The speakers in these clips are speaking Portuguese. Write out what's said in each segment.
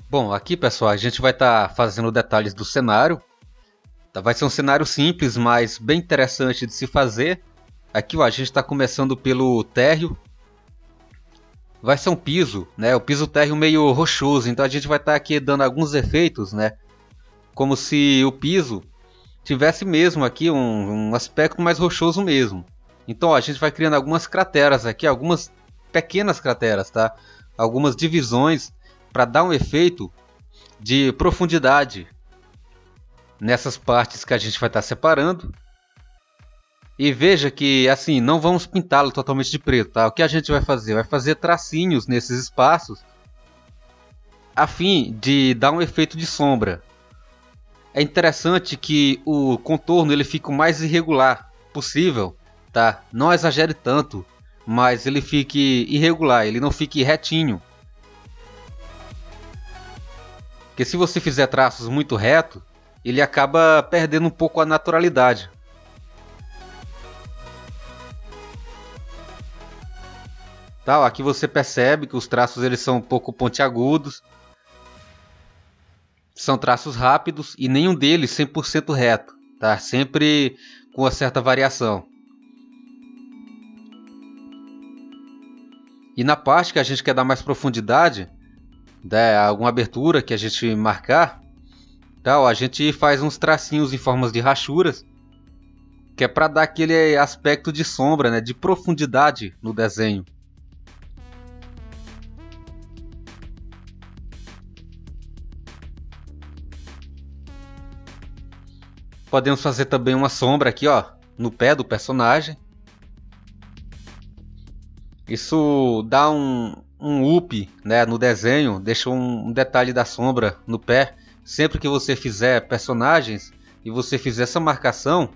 Bom, aqui pessoal, a gente vai estar fazendo detalhes do cenário. Vai ser um cenário simples, mas bem interessante de se fazer. Aqui ó, a gente está começando pelo térreo. Vai ser um piso, né? O piso térreo meio rochoso, então a gente vai estar aqui dando alguns efeitos, né? Como se o piso tivesse mesmo aqui um aspecto mais rochoso mesmo. Então ó, a gente vai criando algumas crateras aqui, algumas pequenas crateras, tá? Algumas divisões para dar um efeito de profundidade nessas partes que a gente vai estar separando. E veja que assim, não vamos pintá-lo totalmente de preto, tá? O que a gente vai fazer? Vai fazer tracinhos nesses espaços a fim de dar um efeito de sombra. É interessante que o contorno ele fique o mais irregular possível, tá? Não exagere tanto, mas ele fique irregular, ele não fique retinho. Porque se você fizer traços muito retos, ele acaba perdendo um pouco a naturalidade. Tá, aqui você percebe que os traços eles são um pouco pontiagudos. São traços rápidos e nenhum deles 100% reto, tá? Sempre com uma certa variação. E na parte que a gente quer dar mais profundidade, né, alguma abertura que a gente marcar, tá, ó, a gente faz uns tracinhos em formas de rachuras, que é para dar aquele aspecto de sombra, né, de profundidade no desenho. Podemos fazer também uma sombra aqui, ó, no pé do personagem. Isso dá um up, né, no desenho, deixa um detalhe da sombra no pé. Sempre que você fizer personagens e você fizer essa marcação,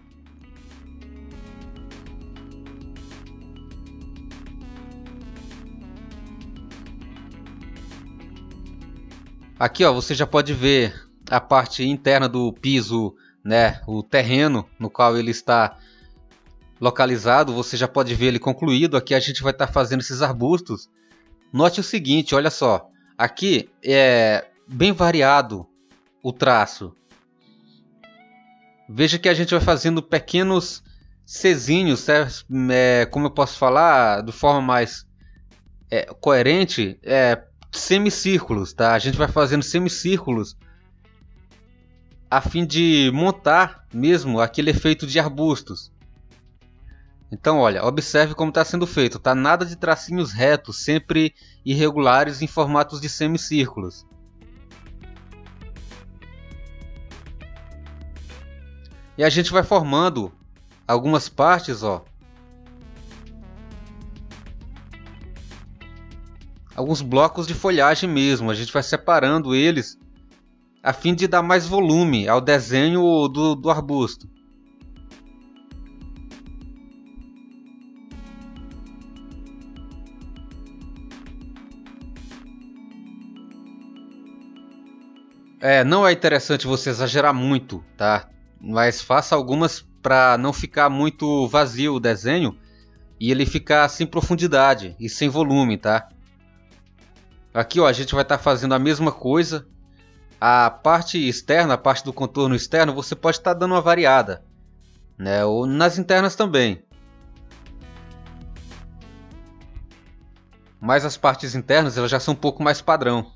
aqui ó, você já pode ver a parte interna do piso, né, o terreno no qual ele está localizado, você já pode ver ele concluído. Aqui a gente vai estar fazendo esses arbustos. Note o seguinte, olha só, aqui é bem variado o traço. Veja que a gente vai fazendo pequenos Czinhos, como eu posso falar de forma mais coerente, semicírculos, tá? A gente vai fazendo semicírculos a fim de montar mesmo aquele efeito de arbustos. Então olha, observe como está sendo feito, tá? Nada de tracinhos retos, sempre irregulares em formatos de semicírculos. E a gente vai formando algumas partes, ó. Alguns blocos de folhagem mesmo, a gente vai separando eles a fim de dar mais volume ao desenho do arbusto. Não é interessante você exagerar muito, tá? Mas faça algumas para não ficar muito vazio o desenho e ele ficar sem profundidade e sem volume, tá? Aqui ó, a gente vai estar fazendo a mesma coisa. A parte externa, a parte do contorno externo, você pode estar dando uma variada, né? Ou nas internas também. Mas as partes internas elas já são um pouco mais padrão.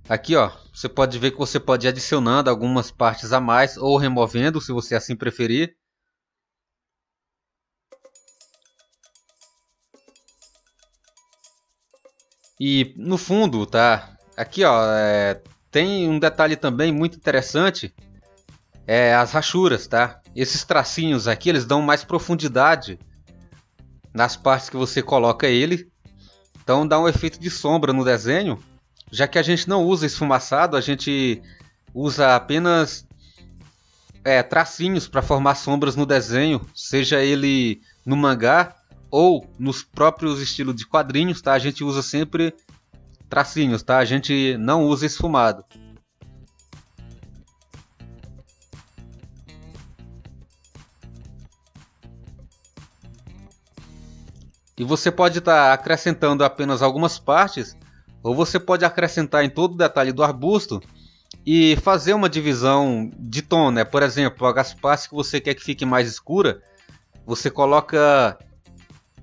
Aqui ó, você pode ver que você pode ir adicionando algumas partes a mais ou removendo, se você assim preferir. E no fundo, tá? Aqui ó, tem um detalhe também muito interessante, as rachuras, tá? Esses tracinhos aqui, eles dão mais profundidade nas partes que você coloca ele. Então dá um efeito de sombra no desenho. Já que a gente não usa esfumaçado, a gente usa apenas tracinhos para formar sombras no desenho, seja ele no mangá ou nos próprios estilos de quadrinhos, tá? A gente usa sempre tracinhos, tá? A gente não usa esfumado. E você pode estar acrescentando apenas algumas partes, ou você pode acrescentar em todo o detalhe do arbusto e fazer uma divisão de tom, né? Por exemplo, as partes que você quer que fique mais escura, você coloca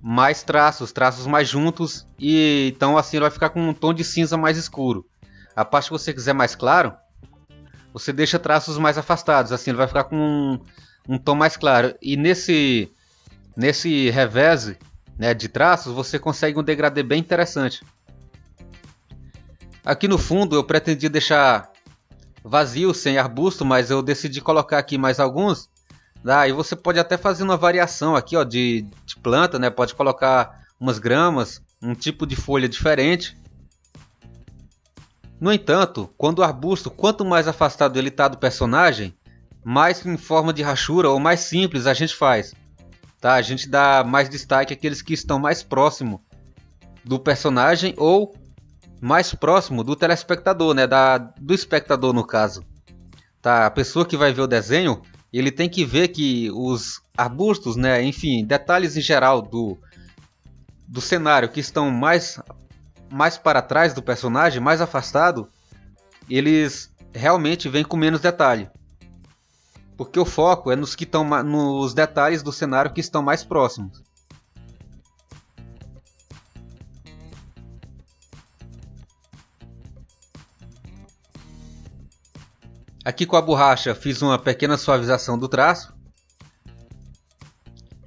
mais traços mais juntos, e então assim ele vai ficar com um tom de cinza mais escuro. A parte que você quiser mais claro, você deixa traços mais afastados, assim ele vai ficar com um tom mais claro. E nesse revés, né, de traços, você consegue um degradê bem interessante. Aqui no fundo eu pretendia deixar vazio, sem arbusto, mas eu decidi colocar aqui mais alguns. E você pode até fazer uma variação aqui, ó, de planta, né? Pode colocar umas gramas, um tipo de folha diferente. No entanto, quando o arbusto, quanto mais afastado ele está do personagem, mais em forma de rachura ou mais simples a gente faz. Tá? A gente dá mais destaque àqueles que estão mais próximo do personagem ou mais próximo do telespectador, né? Do espectador no caso. Tá? A pessoa que vai ver o desenho, ele tem que ver que os arbustos, né? Enfim, detalhes em geral do cenário que estão mais para trás do personagem, mais afastado, eles realmente vêm com menos detalhe. Porque o foco é nos detalhes do cenário que estão mais próximos. Aqui com a borracha fiz uma pequena suavização do traço.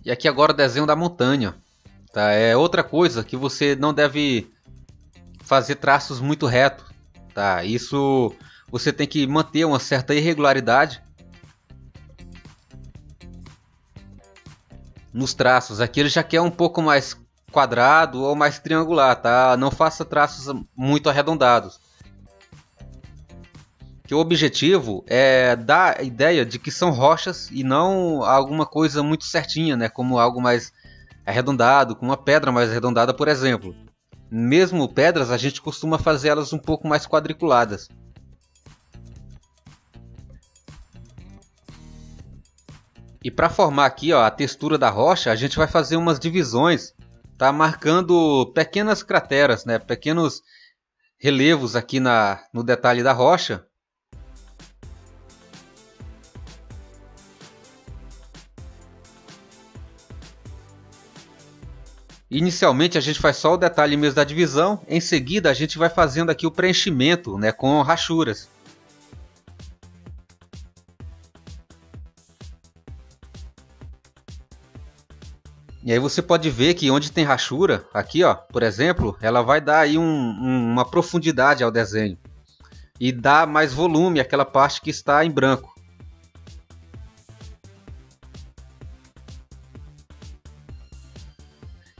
E aqui agora o desenho da montanha. Tá? É outra coisa que você não deve fazer traços muito retos. Tá? Isso você tem que manter uma certa irregularidade nos traços. Aqui ele já quer um pouco mais quadrado ou mais triangular. Tá? Não faça traços muito arredondados. Que o objetivo é dar a ideia de que são rochas e não alguma coisa muito certinha, né? Como algo mais arredondado, como uma pedra mais arredondada, por exemplo. Mesmo pedras, a gente costuma fazer elas um pouco mais quadriculadas. E para formar aqui, ó, a textura da rocha, a gente vai fazer umas divisões, tá? Marcando pequenas crateras, né? Pequenos relevos aqui no detalhe da rocha. Inicialmente a gente faz só o detalhe mesmo da divisão, em seguida a gente vai fazendo aqui o preenchimento, né, com rachuras. E aí você pode ver que onde tem rachura, aqui ó, por exemplo, ela vai dar aí uma profundidade ao desenho. E dá mais volume àquela parte que está em branco.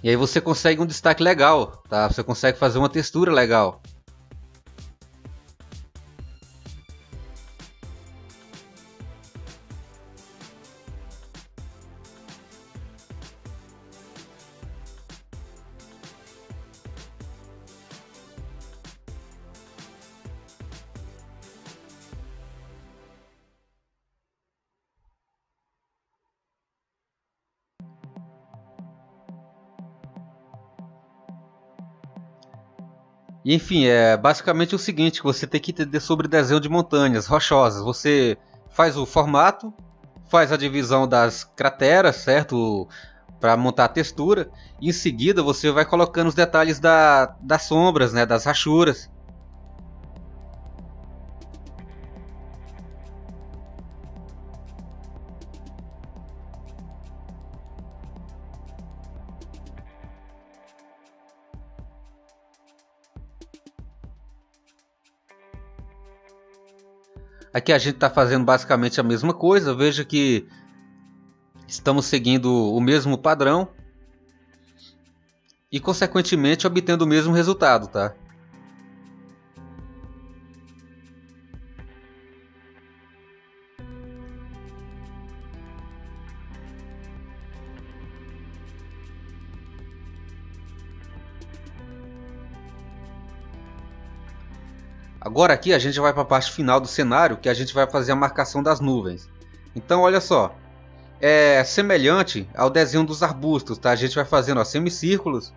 E aí você consegue um destaque legal, tá? Você consegue fazer uma textura legal. E enfim, é basicamente o seguinte que você tem que entender sobre desenho de montanhas rochosas. Você faz o formato, faz a divisão das crateras, certo? Para montar a textura. E em seguida você vai colocando os detalhes das sombras, né? Das rachuras. Aqui a gente está fazendo basicamente a mesma coisa. Veja que estamos seguindo o mesmo padrão e consequentemente obtendo o mesmo resultado, tá? Agora aqui a gente vai para a parte final do cenário, que a gente vai fazer a marcação das nuvens. Então olha só, é semelhante ao desenho dos arbustos, tá? A gente vai fazendo, ó, semicírculos.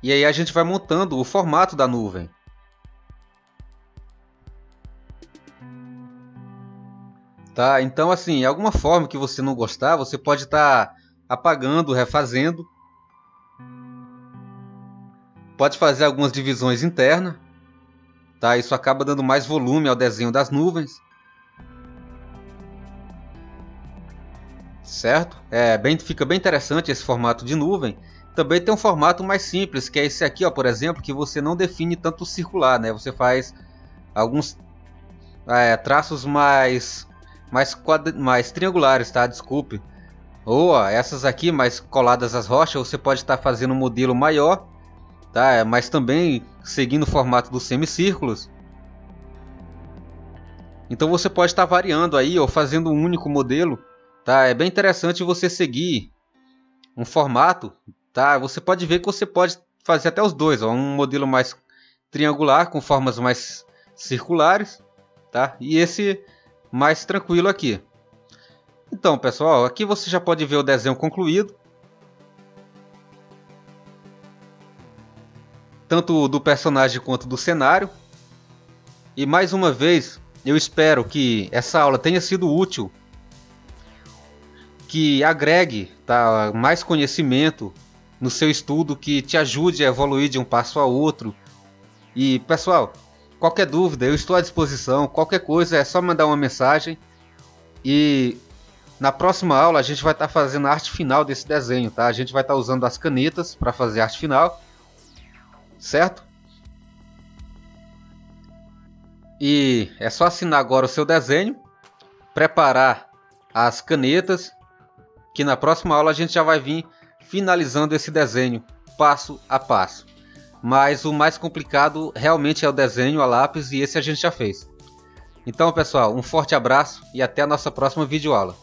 E aí a gente vai montando o formato da nuvem. Tá? Então, assim, alguma forma que você não gostar, você pode estar apagando, refazendo. Pode fazer algumas divisões internas. Tá? Isso acaba dando mais volume ao desenho das nuvens. Certo? Fica bem interessante esse formato de nuvem. Também tem um formato mais simples, que é esse aqui, ó, por exemplo, que você não define tanto circular, né? Você faz alguns traços mais triangulares, tá? Desculpe. Ou ó, essas aqui mais coladas às rochas, você pode estar fazendo um modelo maior, tá? Mas também seguindo o formato dos semicírculos. Então você pode estar variando aí ou fazendo um único modelo, tá? É bem interessante você seguir um formato, tá? Você pode ver que você pode fazer até os dois, ó, um modelo mais triangular com formas mais circulares, tá? E esse mais tranquilo aqui. Então, pessoal, aqui você já pode ver o desenho concluído, tanto do personagem quanto do cenário. E mais uma vez, eu espero que essa aula tenha sido útil, que agregue, tá, mais conhecimento no seu estudo, que te ajude a evoluir de um passo a outro. E, pessoal, qualquer dúvida, eu estou à disposição. Qualquer coisa é só mandar uma mensagem. E na próxima aula a gente vai estar fazendo a arte final desse desenho, tá? A gente vai estar usando as canetas para fazer a arte final, certo? E é só assinar agora o seu desenho, preparar as canetas, que na próxima aula a gente já vai vir finalizando esse desenho passo a passo. Mas o mais complicado realmente é o desenho a lápis, e esse a gente já fez. Então, pessoal, um forte abraço e até a nossa próxima videoaula.